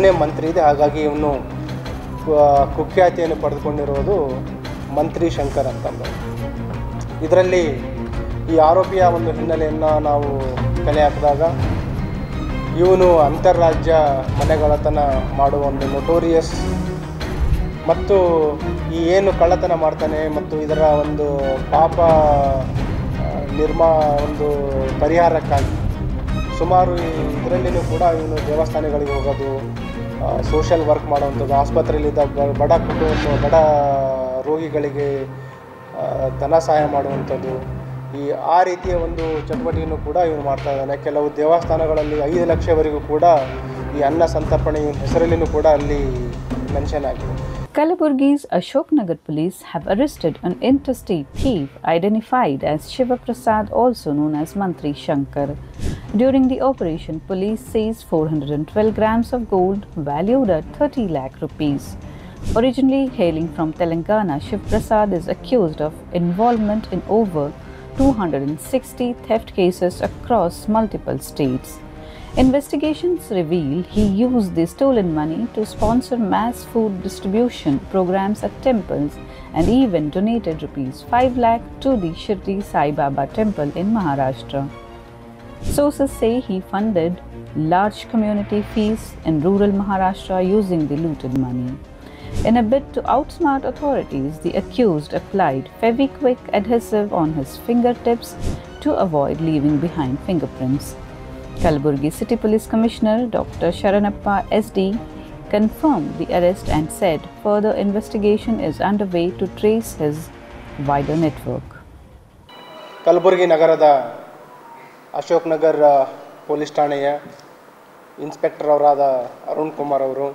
ಸರನೇ ಮಂತ್ರಿ ಇದೆ. ಹಾಗಾಗಿ ಇವನು ಕುಖ್ಯಾತಿಯನ್ನು ಪಡೆದುಕೊಂಡಿರೋದು ಮಂತ್ರಿ ಶಂಕರ್ ಅಂತಂದು. ಇದರಲ್ಲಿ ಈ ಆರೋಪಿಯ ಒಂದು ಹಿನ್ನೆಲೆಯನ್ನು ನಾವು ಕಲೆ ಹಾಕಿದಾಗ ಇವನು ಅಂತಾರಾಜ್ಯ ಮನೆಗಳತನ ಮಾಡುವ ಒಂದು ನೊಟೋರಿಯಸ್ ಮತ್ತು ಈ ಏನು ಕಳ್ಳತನ ಮಾಡ್ತಾನೆ ಮತ್ತು ಇದರ ಒಂದು ಪಾಪ ಒಂದು ಪರಿಹಾರಕ್ಕಾಗಿ ಸುಮಾರು ಇದರಲ್ಲಿಯೂ ಕೂಡ ಇವನು ದೇವಸ್ಥಾನಗಳಿಗೆ ಹೋಗೋದು, ಸೋಷಲ್ ವರ್ಕ್ ಮಾಡುವಂಥದ್ದು, ಆಸ್ಪತ್ರೆಯಲ್ಲಿದ್ದ ಬಡ ರೋಗಿಗಳಿಗೆ ಧನ ಸಹಾಯ ಮಾಡುವಂಥದ್ದು, ಆ ರೀತಿಯ ಒಂದು ಚಟುವಟಿಕೆಯನ್ನು ಕೂಡ ಇವನು ಮಾಡ್ತಾ ಇದ್ದಾನೆ. ಕೆಲವು ದೇವಸ್ಥಾನಗಳಲ್ಲಿ 5 ಲಕ್ಷವರೆಗೂ ಕೂಡ ಈ ಅನ್ನ ಸಂತರ್ಪಣೆ ಇವನ ಹೆಸರಲ್ಲಿಯೂ ಕೂಡ ಅಲ್ಲಿ ಮೆನ್ಷನ್ ಆಗಿದೆ. Kalaburgi's Ashoknagar police have arrested an interstate thief identified as Shiva Prasad, also known as Mantri Shankar. During the operation, police seized 412 grams of gold valued at 30 lakh rupees. Originally hailing from Telangana, Shiv Prasad is accused of involvement in over 260 theft cases across multiple states. Investigations reveal he used the stolen money to sponsor mass food distribution programs at temples and even donated rupees 5 lakh to the Shirdi Sai Baba temple in Maharashtra. Sources say he funded large community feasts in rural Maharashtra using the looted money. In a bid to outsmart authorities, the accused applied Fevikwik adhesive on his fingertips to avoid leaving behind fingerprints. Kalaburgi City Police Commissioner Dr. Sharanappa SD confirmed the arrest and said further investigation is underway to trace his wider network. Kalaburagi ನಗರದ Ashok Nagar police ಠಾಣೆಯ inspector ಅವರಾದ Arun Kumar ಅವರು,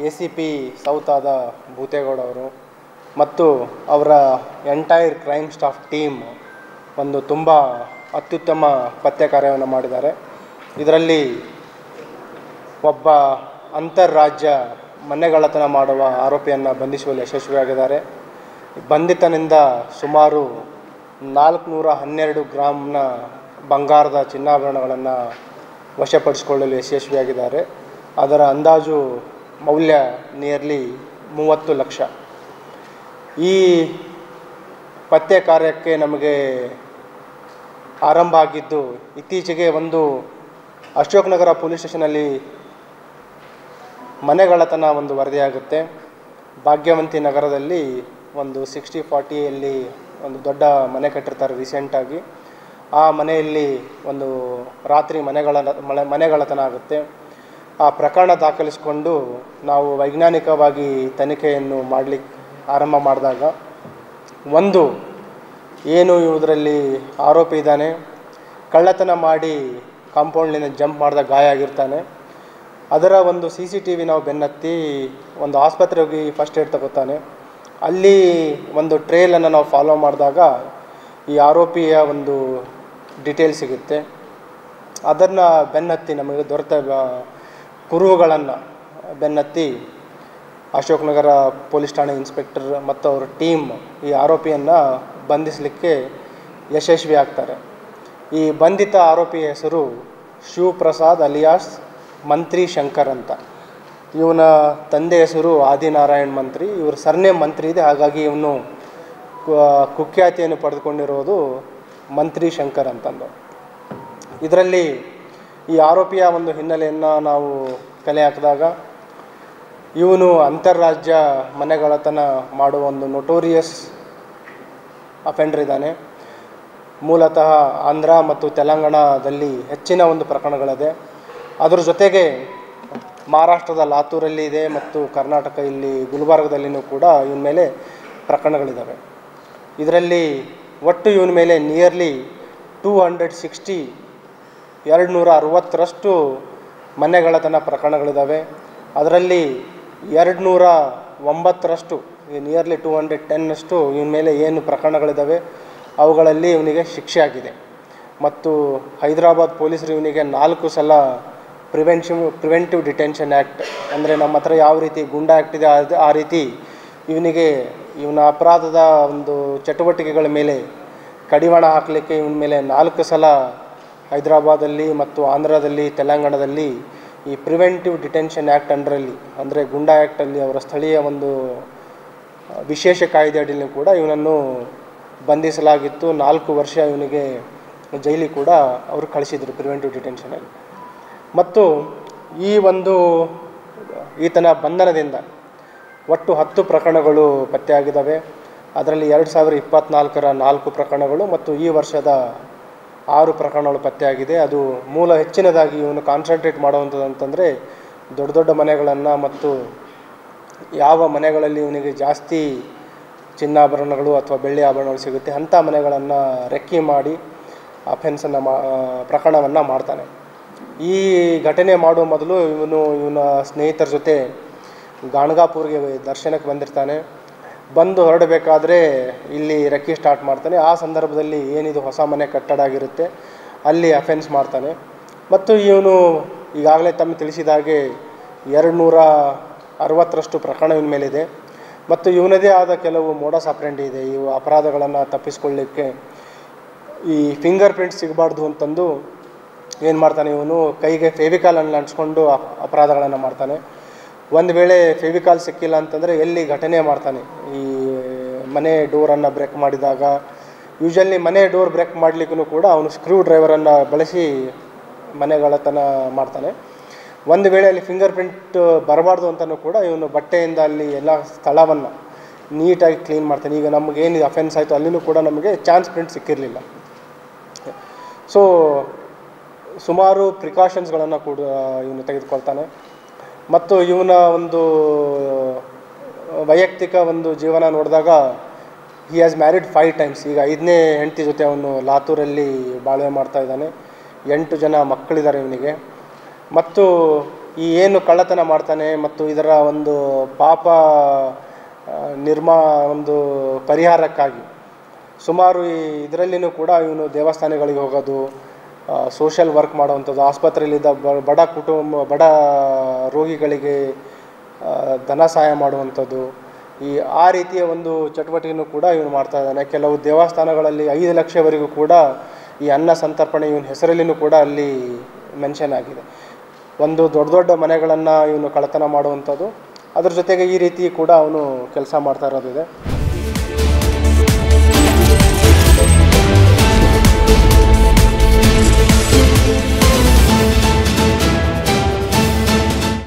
ACP south ಆದ ಭೂತೇಗೌಡ ಅವರು ಮತ್ತು ಅವರ entire crime staff team ಒಂದು ತುಂಬ ಅತ್ಯುತ್ತಮ ಪತ್ತೆ ಕಾರ್ಯವನ್ನು ಮಾಡಿದ್ದಾರೆ. ಇದರಲ್ಲಿ ಒಬ್ಬ ಅಂತಾರಾಜ್ಯ ಮನೆಗಳತನ ಮಾಡುವ ಆರೋಪಿಯನ್ನು ಬಂಧಿಸುವಲ್ಲಿ ಯಶಸ್ವಿಯಾಗಿದ್ದಾರೆ. ಬಂಧಿತನಿಂದ ಸುಮಾರು 412 ಗ್ರಾಮ್ನ ಬಂಗಾರದ ಚಿನ್ನಾಭರಣಗಳನ್ನು ವಶಪಡಿಸಿಕೊಳ್ಳಲು ಯಶಸ್ವಿಯಾಗಿದ್ದಾರೆ. ಅದರ ಅಂದಾಜು ಮೌಲ್ಯ ನಿಯರ್ಲಿ 30 ಲಕ್ಷ. ಈ ಪತ್ತೆ ಕಾರ್ಯಕ್ಕೆ ನಮಗೆ ಆರಂಭ ಆಗಿದ್ದು ಇತ್ತೀಚೆಗೆ ಒಂದು ಅಶೋಕ್ ನಗರ ಪೊಲೀಸ್ ಸ್ಟೇಷನಲ್ಲಿ ಮನೆಗಳತನ ಒಂದು ವರದಿಯಾಗುತ್ತೆ. ಭಾಗ್ಯವಂತಿ ನಗರದಲ್ಲಿ ಒಂದು 6040ಯಲ್ಲಿ ಒಂದು ದೊಡ್ಡ ಮನೆ ಕಟ್ಟಿರ್ತಾರೆ ರೀಸೆಂಟಾಗಿ. ಆ ಮನೆಯಲ್ಲಿ ಒಂದು ರಾತ್ರಿ ಮನೆಗಳತನ ಆಗುತ್ತೆ. ಆ ಪ್ರಕರಣ ದಾಖಲಿಸಿಕೊಂಡು ನಾವು ವೈಜ್ಞಾನಿಕವಾಗಿ ತನಿಖೆಯನ್ನು ಮಾಡಲಿಕ್ಕೆ ಆರಂಭ ಮಾಡಿದಾಗ ಒಂದು ಏನು ಇದರಲ್ಲಿ ಆರೋಪಿ ಇದ್ದಾನೆ, ಕಳ್ಳತನ ಮಾಡಿ ಕಾಂಪೌಂಡ್ನಿಂದ ಜಂಪ್ ಮಾಡಿದ ಗಾಯ ಆಗಿರ್ತಾನೆ. ಅದರ ಒಂದು CCTV ನಾವು ಬೆನ್ನತ್ತಿ ಒಂದು ಆಸ್ಪತ್ರೆಗೆ ಹೋಗಿ ಫಸ್ಟ್ ಏಡ್ ತಗೋತಾನೆ. ಅಲ್ಲಿ ಒಂದು ಟ್ರೇಲನ್ನು ನಾವು ಫಾಲೋ ಮಾಡಿದಾಗ ಈ ಆರೋಪಿಯ ಒಂದು ಡೀಟೇಲ್ ಸಿಗುತ್ತೆ. ಅದನ್ನು ಬೆನ್ನತ್ತಿ ನಮಗೆ ದೊರೆತ ಕುರುಹುಗಳನ್ನು ಬೆನ್ನತ್ತಿ ಅಶೋಕ್ ನಗರ ಪೊಲೀಸ್ ಠಾಣೆ ಇನ್ಸ್ಪೆಕ್ಟರ್ ಮತ್ತು ಅವರ ಟೀಮ್ ಈ ಆರೋಪಿಯನ್ನು ಬಂಧಿಸಲಿಕ್ಕೆ ಯಶಸ್ವಿ ಆಗ್ತಾರೆ. ಈ ಬಂಧಿತ ಆರೋಪಿಯ ಹೆಸರು ಶಿವ್ ಪ್ರಸಾದ್ ಅಲಿಯಾಸ್ ಮಂತ್ರಿ ಶಂಕರ್ ಅಂತ. ಇವನ ತಂದೆ ಹೆಸರು ಆದಿನಾರಾಯಣ್ ಮಂತ್ರಿ. ಇವ್ರ ಸರ್ನೇಮ್ ಮಂತ್ರಿ ಇದೆ. ಹಾಗಾಗಿ ಇವನು ಕುಖ್ಯಾತಿಯನ್ನು ಪಡೆದುಕೊಂಡಿರೋದು ಮಂತ್ರಿ ಶಂಕರ್ ಅಂತಂದು. ಇದರಲ್ಲಿ ಈ ಆರೋಪಿಯ ಒಂದು ಹಿನ್ನೆಲೆಯನ್ನು ನಾವು ಕಲೆ ಹಾಕಿದಾಗ ಇವನು ಅಂತಾರಾಜ್ಯ ಮನೆಗಳತನ ಮಾಡುವ ಒಂದು ನೊಟೋರಿಯಸ್ ಅಫೆಂಡರ್ ಇದ್ದಾನೆ. ಮೂಲತಃ ಆಂಧ್ರ ಮತ್ತು ತೆಲಂಗಾಣದಲ್ಲಿ ಹೆಚ್ಚಿನ ಒಂದು ಪ್ರಕರಣಗಳಿದೆ. ಅದರ ಜೊತೆಗೆ ಮಹಾರಾಷ್ಟ್ರದ ಲಾತೂರಲ್ಲಿ ಇದೆ ಮತ್ತು ಕರ್ನಾಟಕ ಇಲ್ಲಿ ಗುಲ್ಬರ್ಗದಲ್ಲಿಯೂ ಕೂಡ ಇವನ ಮೇಲೆ ಪ್ರಕರಣಗಳಿದ್ದಾವೆ. ಇದರಲ್ಲಿ ಒಟ್ಟು ಇವನ ಮೇಲೆ ನಿಯರ್ಲಿ 260 ಮನೆಗಳತನ ಪ್ರಕರಣಗಳಿದ್ದಾವೆ. ಅದರಲ್ಲಿ 209 ನಿಯರ್ಲಿ 210 ಇವನ ಮೇಲೆ ಏನು ಪ್ರಕರಣಗಳಿದ್ದಾವೆ ಅವುಗಳಲ್ಲಿ ಇವನಿಗೆ ಶಿಕ್ಷೆ ಆಗಿದೆ. ಮತ್ತು ಹೈದರಾಬಾದ್ ಪೊಲೀಸರು ಇವನಿಗೆ 4 ಸಲ ಪ್ರಿವೆಂಟಿವ್ ಡಿಟೆನ್ಷನ್ ಆ್ಯಕ್ಟ್, ಅಂದರೆ ನಮ್ಮ ಹತ್ರ ಯಾವ ರೀತಿ ಗುಂಡಾ ಆ್ಯಕ್ಟ್ ಇದೆ ಆ ರೀತಿ ಇವನ ಅಪರಾಧದ ಒಂದು ಚಟುವಟಿಕೆಗಳ ಮೇಲೆ ಕಡಿವಾಣ ಹಾಕಲಿಕ್ಕೆ ಇವನ ಮೇಲೆ 4 ಸಲ ಹೈದರಾಬಾದಲ್ಲಿ ಮತ್ತು ಆಂಧ್ರದಲ್ಲಿ ತೆಲಂಗಾಣದಲ್ಲಿ ಈ ಪ್ರಿವೆಂಟಿವ್ ಡಿಟೆನ್ಷನ್ ಆ್ಯಕ್ಟ್ ಅಂಡರಲ್ಲಿ ಅಂದರೆ ಗುಂಡಾ ಆ್ಯಕ್ಟಲ್ಲಿ ಅವರ ಸ್ಥಳೀಯ ಒಂದು ವಿಶೇಷ ಕಾಯ್ದೆ ಅಡಿಯಲ್ಲಿ ಕೂಡ ಇವನನ್ನು ಬಂಧಿಸಲಾಗಿತ್ತು. 4 ವರ್ಷ ಇವನಿಗೆ ಜೈಲಿಗೆ ಕೂಡ ಅವರು ಕಳಿಸಿದರು ಪ್ರಿವೆಂಟಿವ್ ಡಿಟೆನ್ಷನಲ್ಲಿ. ಮತ್ತು ಈ ಒಂದು ಈತನ ಬಂಧನದಿಂದ ಒಟ್ಟು 10 ಪ್ರಕರಣಗಳು ಪತ್ತೆಯಾಗಿದ್ದಾವೆ. ಅದರಲ್ಲಿ 2024ರ 4 ಪ್ರಕರಣಗಳು ಮತ್ತು ಈ ವರ್ಷದ 6 ಪ್ರಕರಣಗಳು ಪತ್ತೆಯಾಗಿದೆ. ಅದು ಮೂಲ ಹೆಚ್ಚಿನದಾಗಿ ಇವನು ಕಾನ್ಸಂಟ್ರೇಟ್ ಮಾಡುವಂಥದ್ದು ಅಂತಂದರೆ ದೊಡ್ಡ ದೊಡ್ಡ ಮನೆಗಳನ್ನು ಮತ್ತು ಯಾವ ಮನೆಗಳಲ್ಲಿ ಇವನಿಗೆ ಜಾಸ್ತಿ ಚಿನ್ನಾಭರಣಗಳು ಅಥವಾ ಬೆಳ್ಳಿ ಆಭರಣಗಳು ಸಿಗುತ್ತೆ ಅಂಥ ಮನೆಗಳನ್ನು ರೆಕ್ಕಿ ಮಾಡಿ ಅಫೆನ್ಸನ್ನು ಪ್ರಕರಣವನ್ನು ಮಾಡ್ತಾನೆ. ಈ ಘಟನೆ ಮಾಡುವ ಮೊದಲು ಇವನ ಸ್ನೇಹಿತರ ಜೊತೆ ಗಾಣಗಾಪುರ್ಗೆ ದರ್ಶನಕ್ಕೆ ಬಂದಿರ್ತಾನೆ. ಬಂದು ಹೊರಡಬೇಕಾದ್ರೆ ಇಲ್ಲಿ ರೆಕ್ಕಿ ಸ್ಟಾರ್ಟ್ ಮಾಡ್ತಾನೆ. ಆ ಸಂದರ್ಭದಲ್ಲಿ ಏನಿದು ಹೊಸ ಮನೆ ಕಟ್ಟಡ ಆಗಿರುತ್ತೆ ಅಲ್ಲಿ ಅಫೆನ್ಸ್ ಮಾಡ್ತಾನೆ. ಮತ್ತು ಇವನು ಈಗಾಗಲೇ ತಮ್ಮ ತಿಳಿಸಿದ ಹಾಗೆ 260ರಷ್ಟು ಪ್ರಕರಣ ಇವನ ಮೇಲಿದೆ. ಮತ್ತು ಇವನದೇ ಆದ ಕೆಲವು ಮೋಡಸ್ ಆಪರೆಂಡಿ ಇದೆ. ಇವು ಅಪರಾಧಗಳನ್ನು ತಪ್ಪಿಸ್ಕೊಳ್ಳಿಕ್ಕೆ ಈ ಫಿಂಗರ್ ಪ್ರಿಂಟ್ ಸಿಗಬಾರ್ದು ಅಂತಂದು ಏನು ಮಾಡ್ತಾನೆ, ಇವನು ಕೈಗೆ ಫೆವಿಕಾಲನ್ನು ಅಂಟಿಸ್ಕೊಂಡು ಅಪರಾಧಗಳನ್ನು ಮಾಡ್ತಾನೆ. ಒಂದು ವೇಳೆ ಫೆವಿಕಾಲ್ ಸಿಕ್ಕಿಲ್ಲ ಅಂತಂದರೆ ಎಲ್ಲಿ ಘಟನೆ ಮಾಡ್ತಾನೆ. ಈ ಮನೆ ಡೋರನ್ನು ಬ್ರೇಕ್ ಮಾಡಿದಾಗ ಯೂಶಲಿ ಮನೆ ಡೋರ್ ಬ್ರೇಕ್ ಮಾಡಲಿಕ್ಕೂ ಕೂಡ ಅವನು ಸ್ಕ್ರೂ ಡ್ರೈವರನ್ನು ಬಳಸಿ ಮನೆಗಳತನ ಮಾಡ್ತಾನೆ. ಒಂದು ವೇಳೆ ಅಲ್ಲಿ ಫಿಂಗರ್ ಪ್ರಿಂಟ್ ಬರಬಾರ್ದು ಅಂತಲೂ ಕೂಡ ಇವನು ಬಟ್ಟೆಯಿಂದ ಅಲ್ಲಿ ಎಲ್ಲ ಸ್ಥಳವನ್ನು ನೀಟಾಗಿ ಕ್ಲೀನ್ ಮಾಡ್ತಾನೆ. ಈಗ ನಮಗೇನು ಅಫೆನ್ಸ್ ಆಯಿತು ಅಲ್ಲಿನೂ ಕೂಡ ನಮಗೆ ಚಾನ್ಸ್ ಪ್ರಿಂಟ್ ಸಿಕ್ಕಿರಲಿಲ್ಲ. ಸೊ ಸುಮಾರು ಪ್ರಿಕಾಷನ್ಸ್ಗಳನ್ನು ಕೂಡ ಇವನು ತೆಗೆದುಕೊಳ್ತಾನೆ. ಮತ್ತು ಇವನ ಒಂದು ವೈಯಕ್ತಿಕ ಒಂದು ಜೀವನ ನೋಡಿದಾಗ ಹಿ ಹ್ಯಾಸ್ ಮ್ಯಾರಿಡ್ 5 ಟೈಮ್ಸ್. ಈಗ 5ನೇ ಹೆಂಡತಿ ಜೊತೆ ಅವನು ಲಾತೂರಲ್ಲಿ ಬಾಳ್ವೆ ಮಾಡ್ತಾ ಇದ್ದಾನೆ. 8 ಜನ ಮಕ್ಕಳಿದ್ದಾರೆ ಇವನಿಗೆ. ಮತ್ತು ಈ ಏನು ಕಳ್ಳತನ ಮಾಡ್ತಾನೆ ಮತ್ತು ಇದರ ಒಂದು ಪಾಪ ಒಂದು ಪರಿಹಾರಕ್ಕಾಗಿ ಸುಮಾರು ಇದರಲ್ಲಿನೂ ಕೂಡ ಇವನು ದೇವಸ್ಥಾನಗಳಿಗೆ ಹೋಗೋದು, ಸೋಷಲ್ ವರ್ಕ್ ಮಾಡುವಂಥದ್ದು, ಆಸ್ಪತ್ರೆಯಲ್ಲಿದ್ದ ಬಡ ರೋಗಿಗಳಿಗೆ ಧನ ಸಹಾಯ ಮಾಡುವಂಥದ್ದು, ಆ ರೀತಿಯ ಒಂದು ಚಟುವಟಿಕೆಯನ್ನು ಕೂಡ ಇವನು ಮಾಡ್ತಾ ಇದ್ದಾನೆ. ಕೆಲವು ದೇವಸ್ಥಾನಗಳಲ್ಲಿ 5 ಲಕ್ಷವರೆಗೂ ಕೂಡ ಈ ಅನ್ನ ಸಂತರ್ಪಣೆ ಇವನ ಹೆಸರಲ್ಲಿನೂ ಕೂಡ ಅಲ್ಲಿ ಮೆನ್ಷನ್ ಆಗಿದೆ. ಒಂದು ದೊಡ್ಡ ದೊಡ್ಡ ಮನೆಗಳನ್ನು ಇವನು ಕಳ್ಳತನ ಮಾಡುವಂಥದ್ದು, ಅದ್ರ ಜೊತೆಗೆ ಈ ರೀತಿ ಕೂಡ ಅವನು ಕೆಲಸ ಮಾಡ್ತಾ ಇರೋದಿದೆ.